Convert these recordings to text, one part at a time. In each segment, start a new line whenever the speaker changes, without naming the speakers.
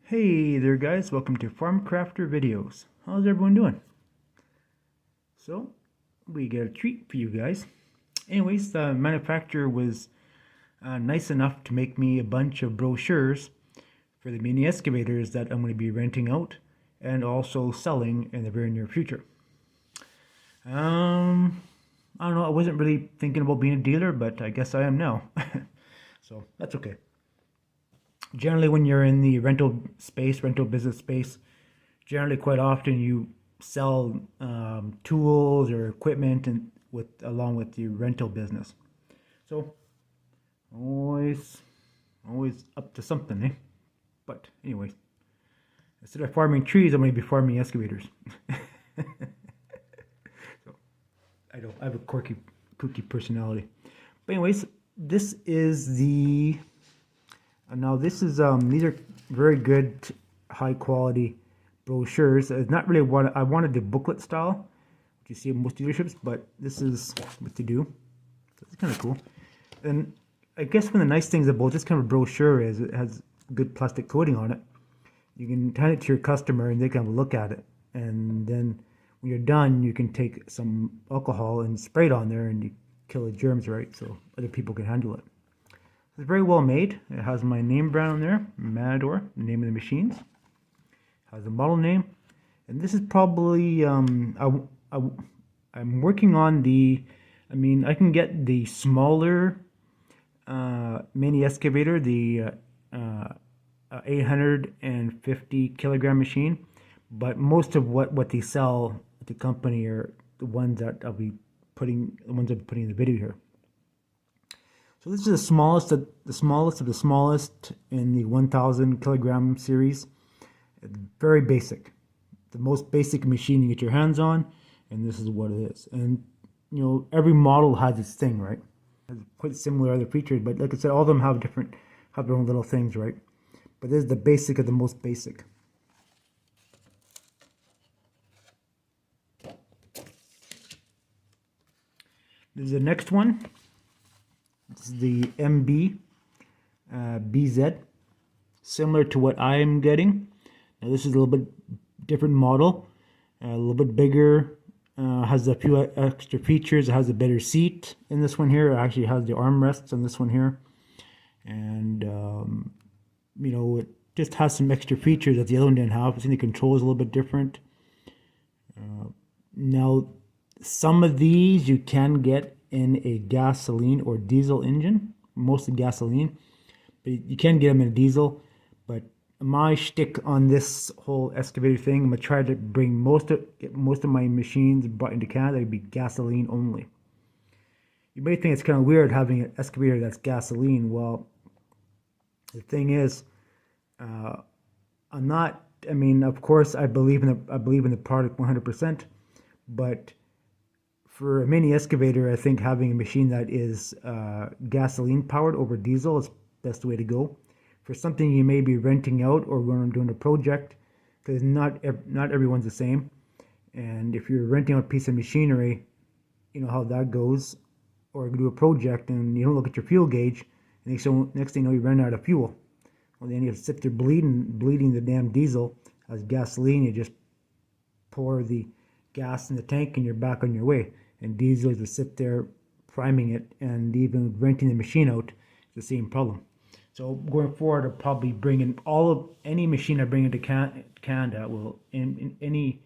Hey there guys, welcome to Farm Crafter Videos. How's everyone doing? So, we got a treat for you guys. Anyways, the manufacturer was nice enough to make me a bunch of brochures for the mini excavators that I'm going to be renting out and also selling in the very near future. I don't know, I wasn't really thinking about being a dealer, but I guess I am now. So, that's okay. Generally, when you're in the rental business space, generally quite often you sell tools or equipment and along with the rental business. So always up to something, eh? But anyways, instead of farming trees, I'm going to be farming excavators. So I have a kooky personality. But anyways, this is the now this is these are very good, high quality brochures. It's not really what I wanted, the booklet style, which you see in most dealerships, but this is what they do. So it's kind of cool. And I guess one of the nice things about this kind of brochure is it has good plastic coating on it. You can hand it to your customer and they can have a look at it. And then when you're done, you can take some alcohol and spray it on there and you kill the germs, right? So other people can handle it. It's very well made. It has my name brand on there, MataDor, the name of the machines. It has a model name. And this is probably, I'm working on the, I can get the smaller mini excavator, the 850 kilogram machine. But most of what they sell at the company are the ones that I'll be putting in the video here. So this is the smallest of the smallest in the 1,000 kilogram series. It's very basic, the most basic machine you get your hands on, and this is what it is. And you know, every model has its thing, right? It's quite similar other features, but like I said, all of them have their own little things, right? But this is the basic of the most basic. This is the next one. This is the MB BZ, similar to what I am getting. Now this is a little bit different model, a little bit bigger, has a few extra features. It has a better seat in this one here. It actually has the armrests on this one here. And, you know, it just has some extra features that the other one didn't have. I think the control is a little bit different. Now, some of these you can get in a gasoline or diesel engine, mostly gasoline, but you can get them in a diesel. But my shtick on this whole excavator thing, I'm gonna try to bring most of my machines brought into Canada to be gasoline only. You may think it's kind of weird having an excavator that's gasoline. Well, the thing is, I'm not. I mean, of course, I believe in the product 100%, but for a mini excavator, I think having a machine that is gasoline powered over diesel is the best way to go. For something you may be renting out or going doing a project, because not everyone's the same. And if you're renting out a piece of machinery, you know how that goes. Or do a project and you don't look at your fuel gauge, and next thing you know, you run out of fuel. Well, then you have to sit there bleeding the damn diesel as gasoline. You just pour the gas in the tank and you're back on your way. And diesel is to sit there priming it, and even renting the machine out, it's the same problem. So going forward, I'll probably bring in any machine I bring into Canada. Will in any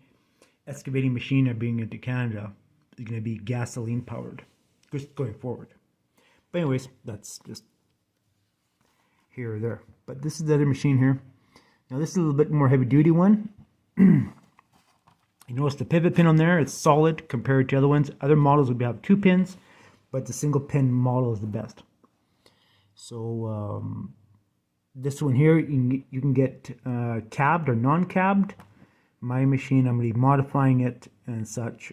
excavating machine I bring into Canada is going to be gasoline powered, just going forward. But anyways, that's just here or there. But this is the other machine here. Now this is a little bit more heavy duty one. You notice the pivot pin on there, it's solid compared to other ones. Other models would have 2 pins, but the single pin model is the best. So this one here, you can get cabbed or non-cabbed. My machine, I'm going to be modifying it and such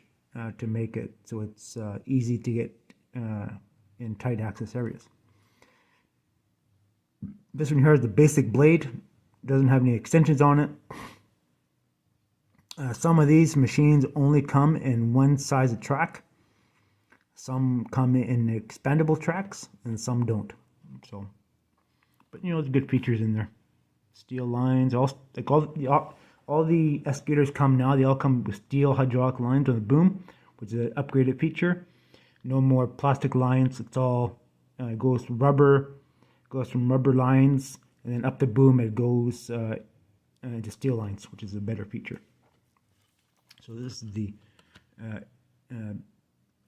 to make it so it's easy to get in tight access areas. This one here is the basic blade. Doesn't have any extensions on it. Some of these machines only come in one size of track. Some come in expandable tracks, and some don't. So, but you know, there's good features in there. steel lines. All the excavators come now. They all come with steel hydraulic lines on the boom, which is an upgraded feature. No more plastic lines. It's all goes from rubber lines, and then up the boom it goes into steel lines, which is a better feature. So this is the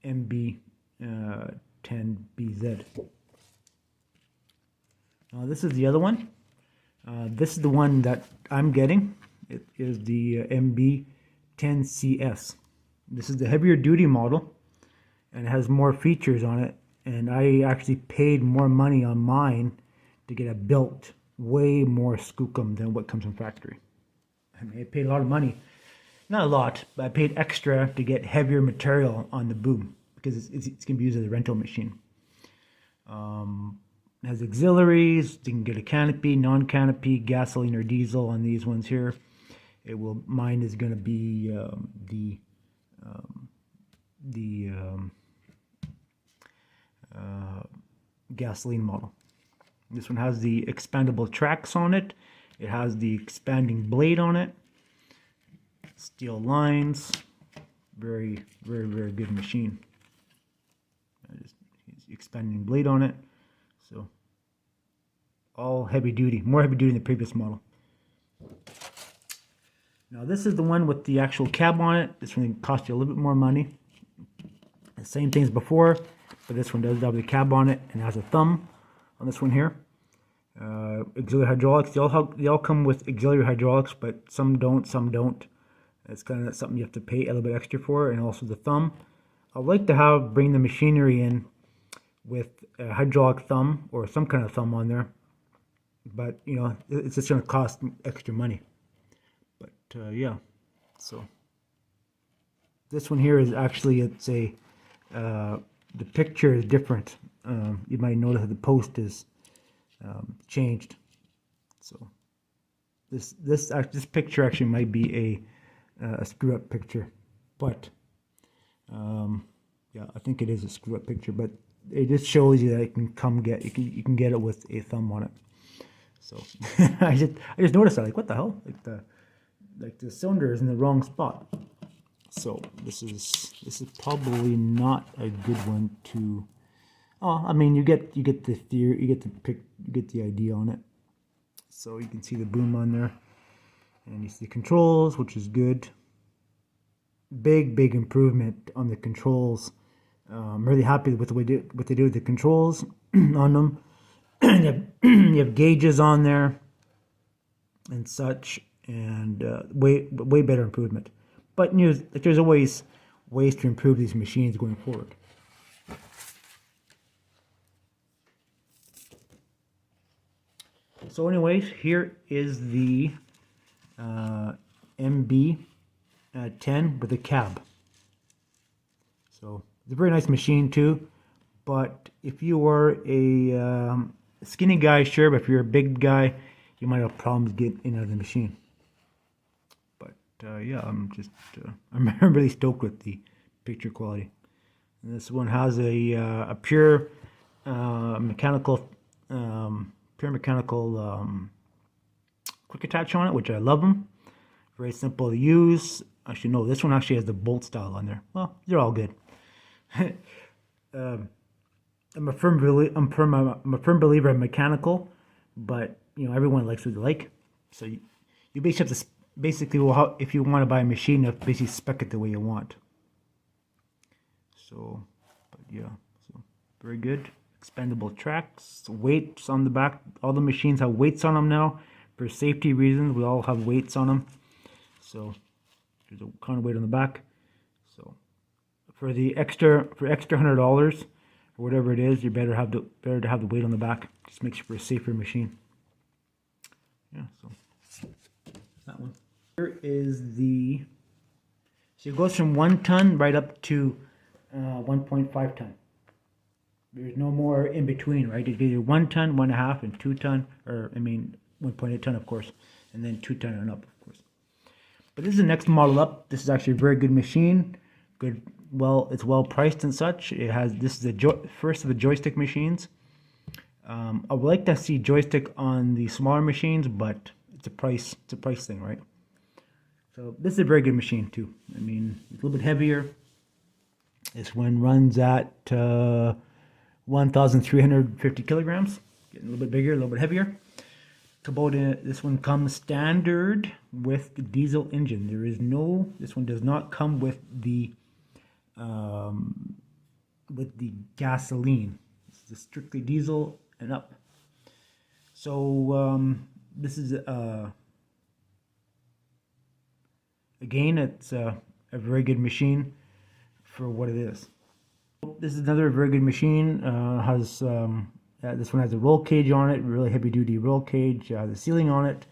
MB10BZ. Now this is the other one. This is the one that I'm getting. It is the MB10CS. This is the heavier duty model, and it has more features on it. And I actually paid more money on mine to get it built, way more skookum than what comes from factory. I mean, I paid a lot of money. Not a lot, but I paid extra to get heavier material on the boom because it's going to be used as a rental machine. It has auxiliaries. You can get a canopy, non-canopy, gasoline or diesel on these ones here. Mine is going to be gasoline model. This one has the expandable tracks on it. It has the expanding blade on it. Steel lines. Very, very, very good machine. Expanding blade on it. So all heavy duty, more heavy duty than the previous model. Now this is the one with the actual cab on it. This one cost you a little bit more money. The same thing as before, but this one does have the cab on it and has a thumb on this one here. Auxiliary hydraulics. They all come with auxiliary hydraulics, but some don't, some don't. It's kind of something you have to pay a little bit extra for, and also the thumb. I'd like to bring the machinery in with a hydraulic thumb or some kind of thumb on there, but you know, it's just going to cost extra money. But yeah, so this one here is actually, the picture is different. You might notice that the post is changed. So this picture actually might be a screw up picture, but yeah, I think it is a screw up picture, but it just shows you that you can you can get it with a thumb on it. So I just noticed that, like, what the hell, like the cylinder is in the wrong spot. So this is probably not a good one to. Oh, I mean, you get the theory, you get the idea on it. So you can see the boom on there, and you see the controls, which is good. Big improvement on the controls. I'm really happy with what they do with the controls on them. you have gauges on there and such, and way better improvement. But there's always ways to improve these machines going forward. So anyways, here is the MB10 with a cab. So it's a very nice machine too, but if you are a skinny guy, sure, but if you're a big guy, you might have problems getting in and out of the machine. But yeah, I'm really stoked with the picture quality. And this one has a pure mechanical quick attach on it, which I love them. Very simple to use. Actually, no, this one actually has the bolt style on there. Well, they're all good. I'm a firm believer in mechanical, but you know, everyone likes what they like. So you basically have to if you want to buy a machine, you have to basically spec it the way you want. So, but yeah, so very good. Expandable tracks, weights on the back. All the machines have weights on them now for safety reasons. We all have weights on them. So there's a kind of weight on the back. So for extra $100 or whatever it is, you better to have the weight on the back. Just makes for a safer machine. Yeah, so that one. Here is so it goes from 1 ton right up to 1.5 ton. There's no more in between, right? It's either 1 ton, 1.5, and 2 ton, or I mean 1.8 ton, of course, and then 2 ton and up, of course. But this is the next model up. This is actually a very good machine. Good, it's well priced and such. This is the first of the joystick machines. I would like to see joystick on the smaller machines, but it's a price thing, right? So this is a very good machine too. I mean, it's a little bit heavier. This one runs at 1,350 kilograms. Getting a little bit bigger, a little bit heavier. Kubota, this one comes standard with the diesel engine. This one does not come with the gasoline. This is strictly diesel and up. So this is again, it's a very good machine for what it is. This is another very good machine. This one has a roll cage on it, really heavy duty roll cage. The ceiling on it,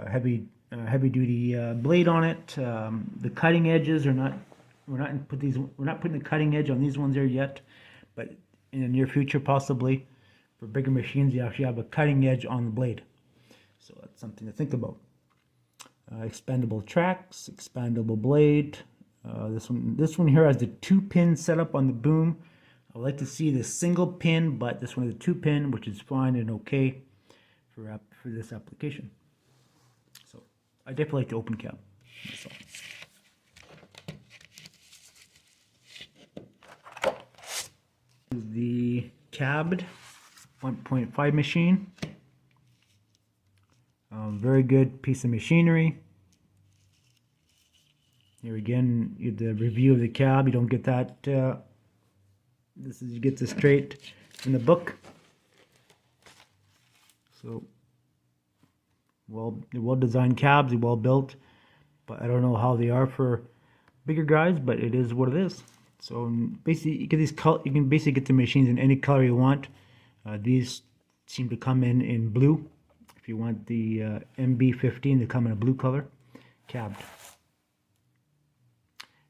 heavy duty blade on it. The cutting edges are not. We're not putting the cutting edge on these ones there yet, but in the near future possibly. For bigger machines, you actually have a cutting edge on the blade, so that's something to think about. Expandable tracks, expandable blade. This one here has the 2-pin setup on the boom. I like to see the single pin, but this one is a 2-pin, which is fine and okay for this application. So I definitely like the open cab. That's all. This is the cabbed 1.5 machine. Very good piece of machinery. Here again, the review of the cab. You don't get that. You get this straight in the book. So, well designed cabs, they're well built, but I don't know how they are for bigger guys. But it is what it is. So basically, you can basically get the machines in any color you want. These seem to come in blue. If you want the MB15, they come in a blue color, cabbed.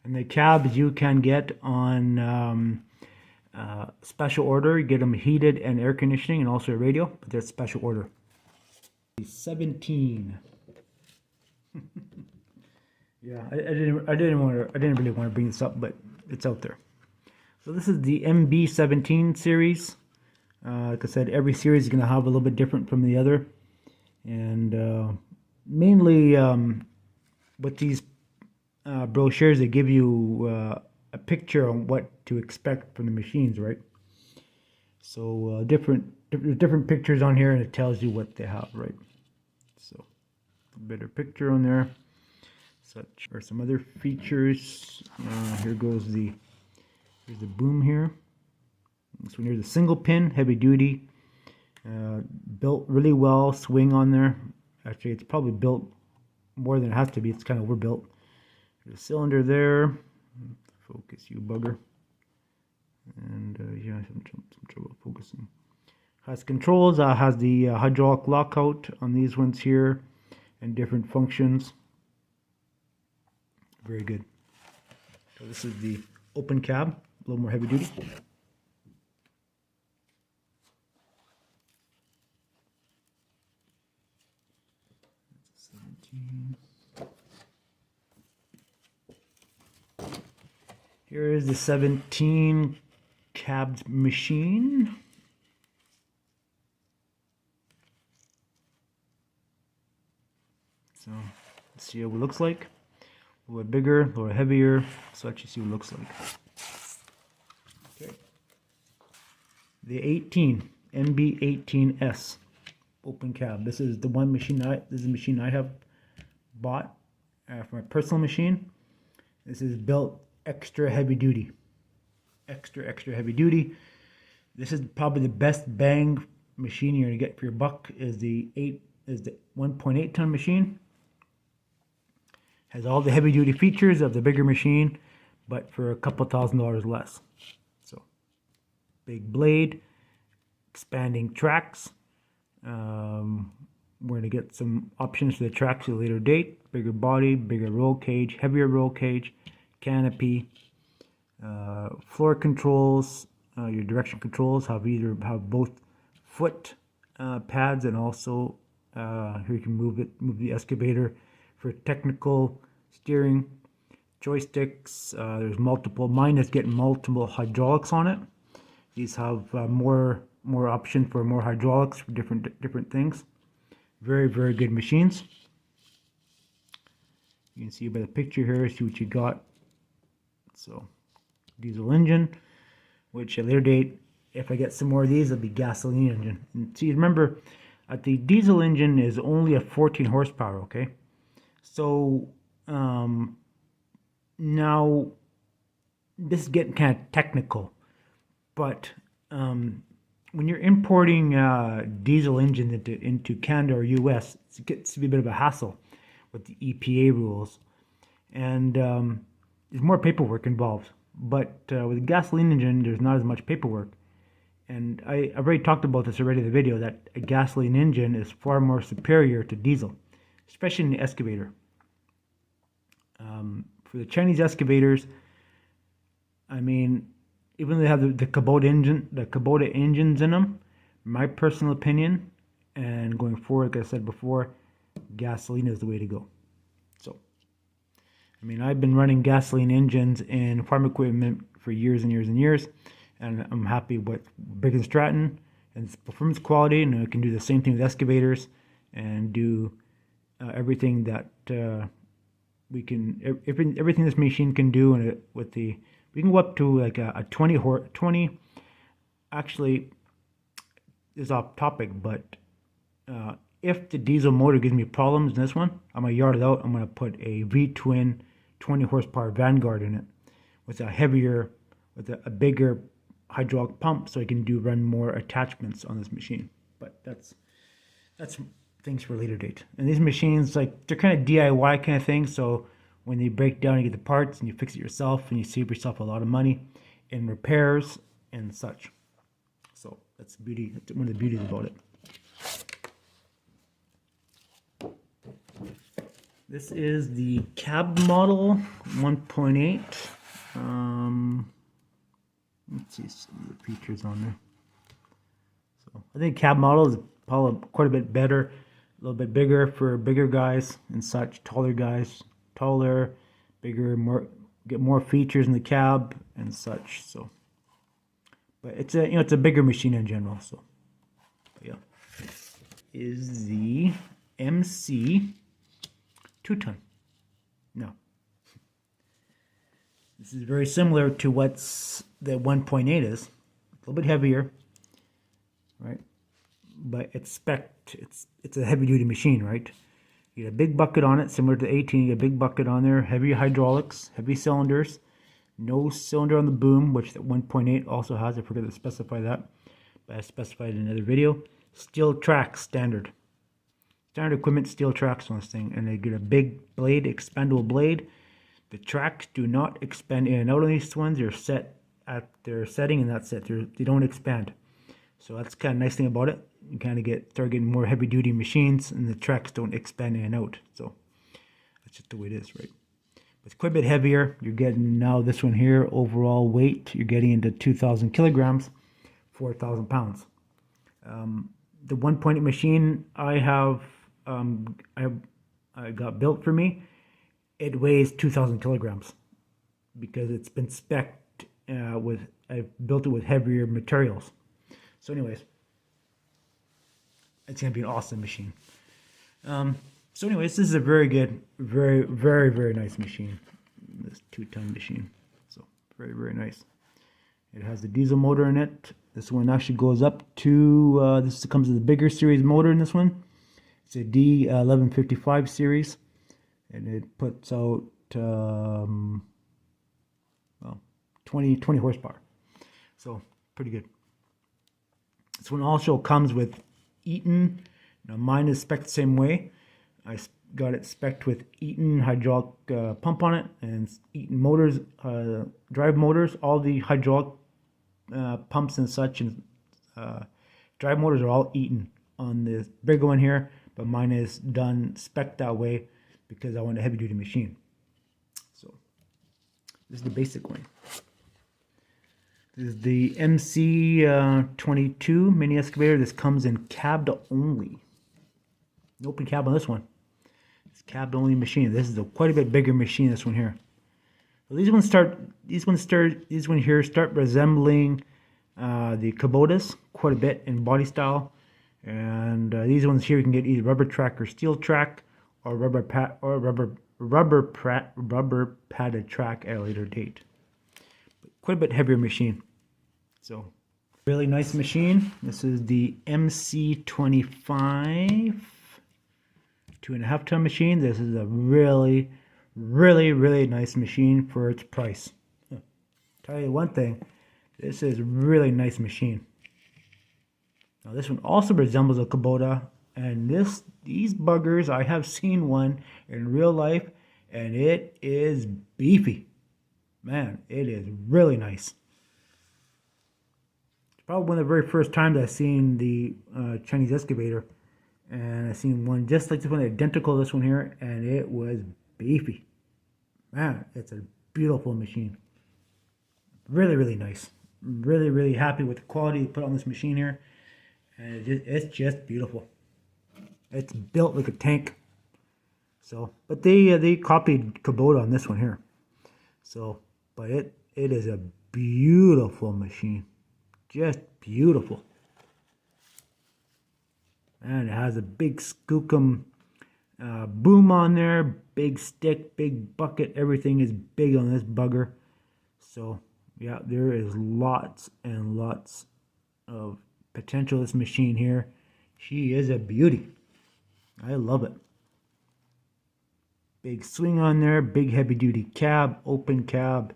And the cabs you can get on special order. You get them heated and air conditioning, and also a radio, but they're special order. 17. Yeah, I didn't really want to bring this up, but it's out there. So this is the MB17 series. Like I said, every series is going to have a little bit different from the other, and mainly with these brochures, they give you a picture on what to expect from the machines, right? So different pictures on here, and it tells you what they have, right? So a better picture on there. Such are some other features. Here's the boom here. This one here's a single pin, heavy duty, built really well. Swing on there. Actually, it's probably built more than it has to be. It's kind of overbuilt. There's a cylinder there. Focus, you bugger. And yeah, some trouble focusing. Has controls. Has the hydraulic lockout on these ones here, and different functions. Very good. So this is the open cab, a little more heavy duty. That's 17. Here is the 17 cabbed machine. So let's see what it looks like. A little bigger, a little heavier. So let's see what it looks like. Okay. The 18 MB18S open cab. This is the one machine this is a machine I have bought for my personal machine. This is built extra heavy duty. Extra heavy duty. This is probably the best bang machine you're gonna get for your buck. Is the 1.8 ton machine. Has all the heavy duty features of the bigger machine, but for a couple $1,000 less. So big blade, expanding tracks. We're going to get some options for the tracks at a later date. Bigger body, bigger roll cage, heavier roll cage, canopy, floor controls. Your direction controls have both foot pads, and also here you can move the excavator for technical steering. Joysticks, there's multiple. Mine is getting multiple hydraulics on it. These have more option for more hydraulics for different things. Very, very good machines. You can see by the picture here, see what you got. So, diesel engine, which at a later date, if I get some more of these, it'll be gasoline engine. And see, remember, the diesel engine is only a 14 horsepower, okay? So, now, this is getting kind of technical, but when you're importing diesel engines into Canada or US, it gets to be a bit of a hassle with the EPA rules, and there's more paperwork involved. But with a gasoline engine, there's not as much paperwork. And I've already talked about this already in the video, that a gasoline engine is far more superior to diesel, especially in the excavator. For the Chinese excavators, I mean, even though they have the Kubota engines in them, my personal opinion, and going forward, like I said before, gasoline is the way to go. So, I mean, I've been running gasoline engines in farm equipment for years and years and years, and I'm happy with Briggs & Stratton and its performance quality, and I can do the same thing with excavators and do everything that everything this machine can do, and we can go up to like a 20, actually, this is off topic, but if the diesel motor gives me problems in this one, I'm going to yard it out. I'm going to put a V-twin 20 horsepower Vanguard in it with a bigger hydraulic pump, so I can run more attachments on this machine. But that's things for a later date. And these machines, like, they're kind of DIY kind of thing, so when they break down, you get the parts and you fix it yourself, and you save yourself a lot of money in repairs and such. So that's the beauty. That's one of the beauties about it. This is the cab model 1.8. Let's see some of the features on there. So I think cab model is probably quite a bit better, a little bit bigger for bigger guys and such, taller guys, bigger, get more features in the cab and such. So, but it's a bigger machine in general. So, but yeah, is the MC 2-ton. No, this is very similar to what's the 1.8 is. A little bit heavier, right? But it's a heavy duty machine, right? You get a big bucket on it, similar to the 18. You get a big bucket on there, heavy hydraulics, heavy cylinders, no cylinder on the boom, which the 1.8 also has. I forgot to specify that, but I specified in another video. Steel tracks, standard equipment, steel tracks on this thing, and they get a big blade, expandable blade. The tracks do not expand in and out on these ones. They're set at their setting, and that's it. They don't expand. So that's kind of nice thing about it. You kind of start getting more heavy duty machines, and the tracks don't expand in and out. So that's just the way it is, right? But it's quite a bit heavier. You're getting now this one here, overall weight, you're getting into 2,000 kilograms, 4,000 pounds. The 1.8 machine I got built for me, it weighs 2,000 kilograms because it's been spec'd I've built it with heavier materials. So anyways, it's going to be an awesome machine. So anyways, this is a very good, very, very, very nice machine. This 2-ton machine. So very, very nice. It has the diesel motor in it. This one actually goes up to, this comes with a bigger series motor in this one. It's a D1155 series. And it puts out, 20 horsepower. So pretty good. This one also comes with Eaton. Now mine is spec'd the same way. I got it spec'd with Eaton hydraulic pump on it, and Eaton motors, drive motors. All the hydraulic pumps and such and drive motors are all Eaton on this bigger one here, but mine is done spec'd that way because I want a heavy duty machine. So this is the basic one. This is the MC22 mini excavator. This comes in cabbed only. No open cab on this one. It's cabbed only machine. This is quite a bit bigger machine. This one here. So these ones here start resembling the Kubotas quite a bit in body style And these ones here you can get either rubber track or steel track, or rubber padded track at a later date. But quite a bit heavier machine. So really nice machine. This is the MC25 2.5 ton machine. This is a really nice machine for its price. Tell you one thing, this is a really nice machine. Now this one also resembles a Kubota, and these buggers, I have seen one in real life, and it is beefy. Man, it is really nice. It's probably one of the very first times I've seen the Chinese excavator, and I've seen one just like this one, identical to this one here, and it was beefy. Man, it's a beautiful machine. Really nice. Really happy with the quality you put on this machine here. And it's just beautiful. It's built like a tank. So, but they copied Kubota on this one here. So, but it is a beautiful machine. Just beautiful. And it has a big skookum boom on there. Big stick, big bucket. Everything is big on this bugger. So, yeah, there is lots and lots of potential this machine here. She is a beauty. I love it. Big swing on there, big heavy duty cab, open cab,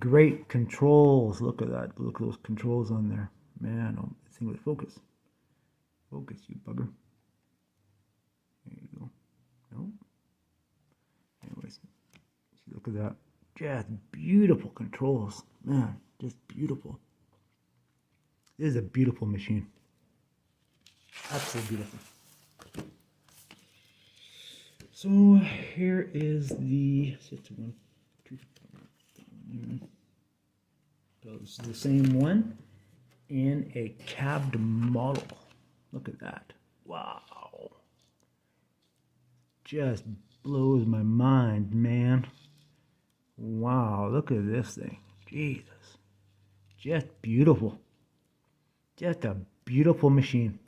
great controls. Look at that. Look at those controls on there. Man, oh, this thing with focus. Focus, you bugger. There you go. Nope. Anyways, look at that. Just beautiful controls. Man, just beautiful. This is a beautiful machine. Absolutely beautiful. So here is the system. So it's the same one in a cabbed model. Look at that. Wow. Just blows my mind, man. Wow, look at this thing. Jesus. Just beautiful. Just a beautiful machine.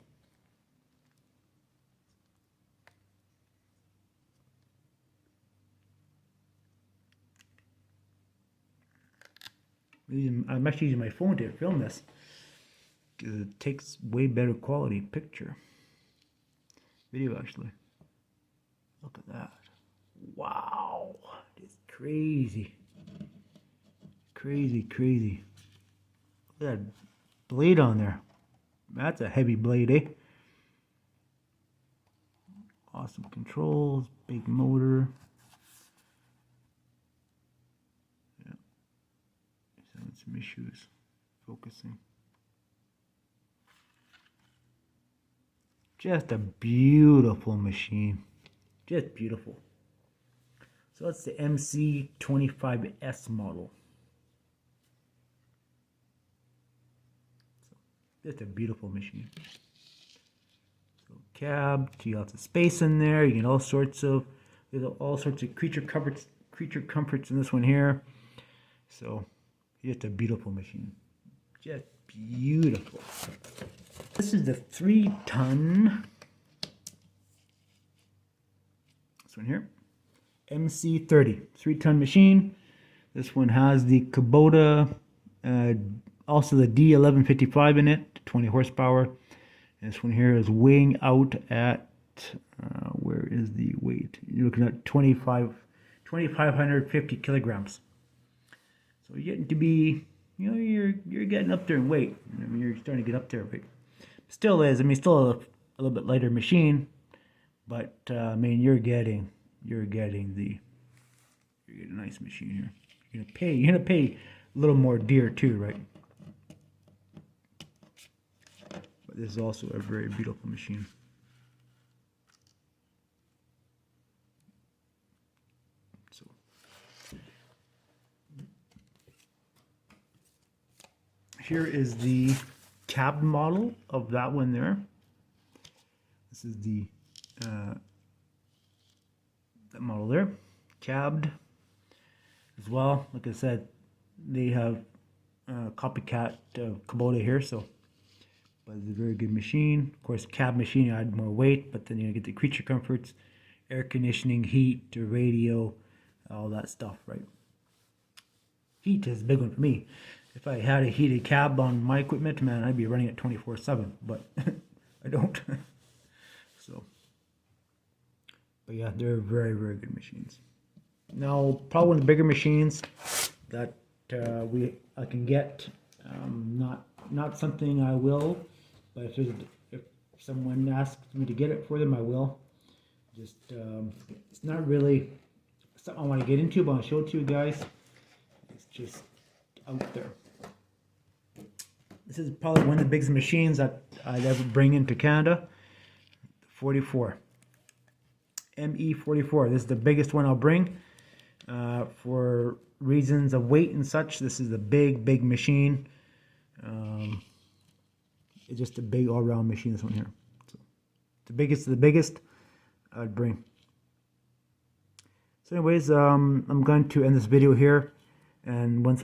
I'm actually using my phone to film this because it takes way better quality picture. Video, actually. Look at that. Wow. It's crazy. Crazy. Look at that blade on there. That's a heavy blade, eh? Awesome controls, big motor. Yeah. He's having some issues focusing. Just a beautiful machine. Just beautiful. So that's the MC25S model. Just a beautiful machine. So cab, you got the space in there. You get all sorts of creature comforts in this one here. So just a beautiful machine. Just beautiful. This is the 3-ton. This one here. MC30. 3-ton machine. This one has the Kubota, also the D1155 in it, 20 horsepower. And this one here is weighing out at, where is the weight? You're looking at 2,550 kilograms. So you're getting to be, you know, you're getting up there in weight. I mean, you're starting to get up there, but still is. I mean, still a little bit lighter machine, but I mean, you're getting a nice machine here. You're gonna pay a little more dear too, right? But this is also a very beautiful machine. So here is the cab model of that one there. This is the that model there, cabbed as well. Like I said, they have copycat Kubota here, so but it's a very good machine. Of course, cab machine, you add more weight, but then you get the creature comforts, air conditioning, heat, the radio, all that stuff, right? Heat is a big one for me. If I had a heated cab on my equipment, man, I'd be running it 24/7, but I don't. So, but yeah, they're very, very good machines. Now, probably one of the bigger machines that I can get, not something I will, but if someone asks me to get it for them, I will. Just it's not really something I want to get into, but I'll show it to you guys. It's just out there. This is probably one of the biggest machines that I'd ever bring into Canada. 44. ME44. This is the biggest one I'll bring. For reasons of weight and such, this is a big, big machine. It's just a big all-round machine, this one here. So, the biggest of the biggest I'd bring. So anyways, I'm going to end this video here, and once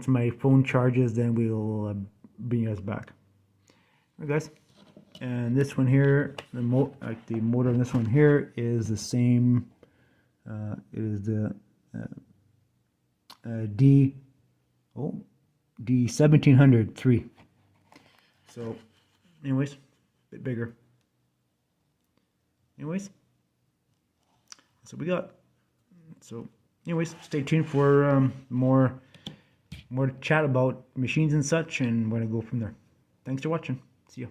my phone charges, then we'll bring you guys back. Alright guys, and this one here, the motor on this one here is the same. It is the D1703. So anyways, a bit bigger. Anyways, that's what we got. So anyways, stay tuned for more chat about machines and such, and we're gonna go from there. Thanks for watching. See ya.